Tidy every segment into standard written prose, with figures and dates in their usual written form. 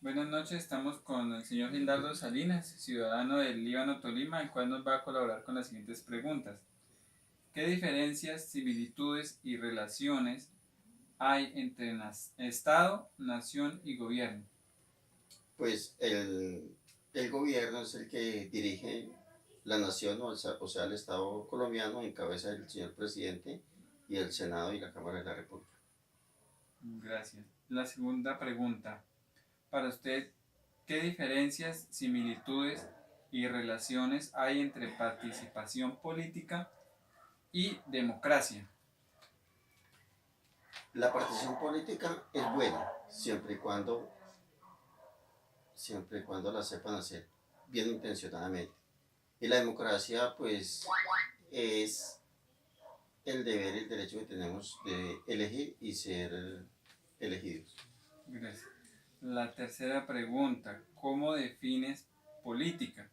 Buenas noches, estamos con el señor Gildardo Salinas, ciudadano del Líbano, Tolima, el cual nos va a colaborar con las siguientes preguntas. ¿Qué diferencias, similitudes y relaciones hay entre Estado, nación y gobierno? Pues el gobierno es el que dirige la nación, o sea, el Estado colombiano en cabeza del señor presidente y el Senado y la Cámara de la República. Gracias. La segunda pregunta. Para usted, ¿qué diferencias, similitudes y relaciones hay entre participación política y democracia? La participación política es buena siempre y cuando la sepan hacer bien intencionadamente. Y la democracia, pues, es el deber, el derecho que tenemos de elegir y ser elegidos. Gracias. La tercera pregunta, ¿cómo defines política?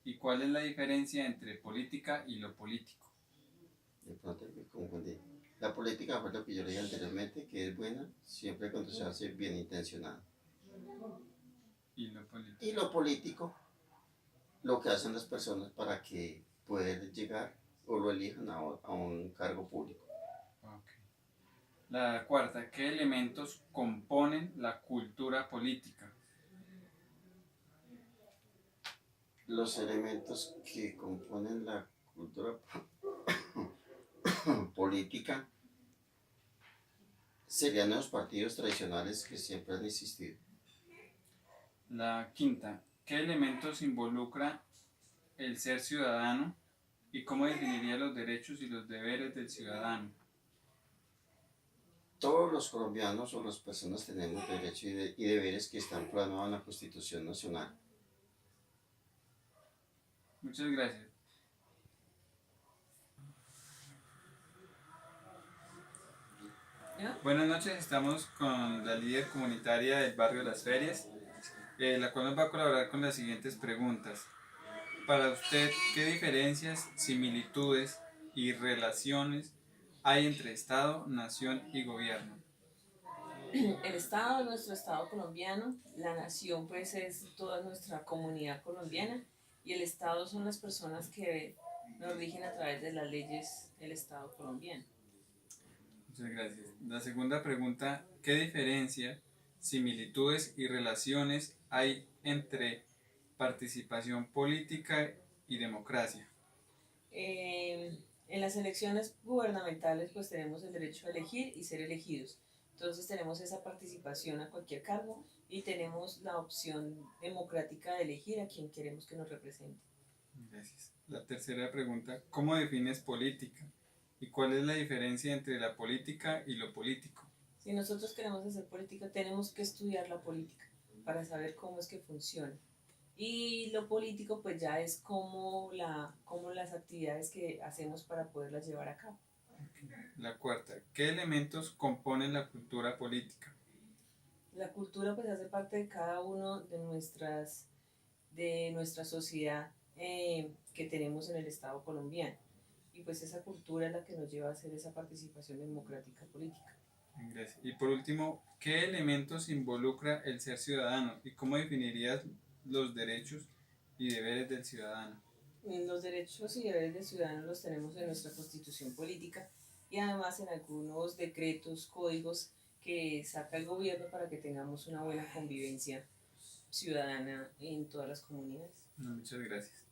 ¿Y cuál es la diferencia entre política y lo político? De pronto me confundí. La política fue lo que yo le dije anteriormente, que es buena siempre y cuando se hace bien intencionada. Y lo político. Y lo político, lo que hacen las personas para que puedan llegar o lo elijan a un cargo público. Okay. La cuarta, ¿qué elementos componen la cultura política? Los elementos que componen la cultura política serían los partidos tradicionales que siempre han existido. La quinta, ¿qué elementos involucra el ser ciudadano y cómo definiría los derechos y los deberes del ciudadano? Todos los colombianos o las personas tenemos derechos y deberes que están plasmados en la Constitución Nacional. Muchas gracias. Buenas noches, estamos con la líder comunitaria del barrio Las Ferias, la cual nos va a colaborar con las siguientes preguntas. Para usted, ¿qué diferencias, similitudes y relaciones hay entre Estado, nación y gobierno? El Estado es nuestro Estado colombiano, la nación pues es toda nuestra comunidad colombiana y el Estado son las personas que nos rigen a través de las leyes del Estado colombiano. Muchas gracias. La segunda pregunta, ¿qué diferencias, similitudes y relaciones hay entre participación política y democracia? En las elecciones gubernamentales pues tenemos el derecho a elegir y ser elegidos. Entonces tenemos esa participación a cualquier cargo y tenemos la opción democrática de elegir a quien queremos que nos represente. Gracias. La tercera pregunta, ¿cómo defines política? ¿Y cuál es la diferencia entre la política y lo político? Si nosotros queremos hacer política, tenemos que estudiar la política para saber cómo es que funciona. Y lo político pues ya es como las actividades que hacemos para poderlas llevar a cabo. La cuarta, ¿qué elementos componen la cultura política? La cultura pues hace parte de cada uno de nuestra sociedad que tenemos en el Estado colombiano. Y pues esa cultura es la que nos lleva a hacer esa participación democrática política. Gracias. Y por último, ¿qué elementos involucra el ser ciudadano y cómo definirías los derechos y deberes del ciudadano? Los derechos y deberes del ciudadano los tenemos en nuestra constitución política y además en algunos decretos, códigos que saca el gobierno para que tengamos una buena convivencia ciudadana en todas las comunidades. Muchas gracias.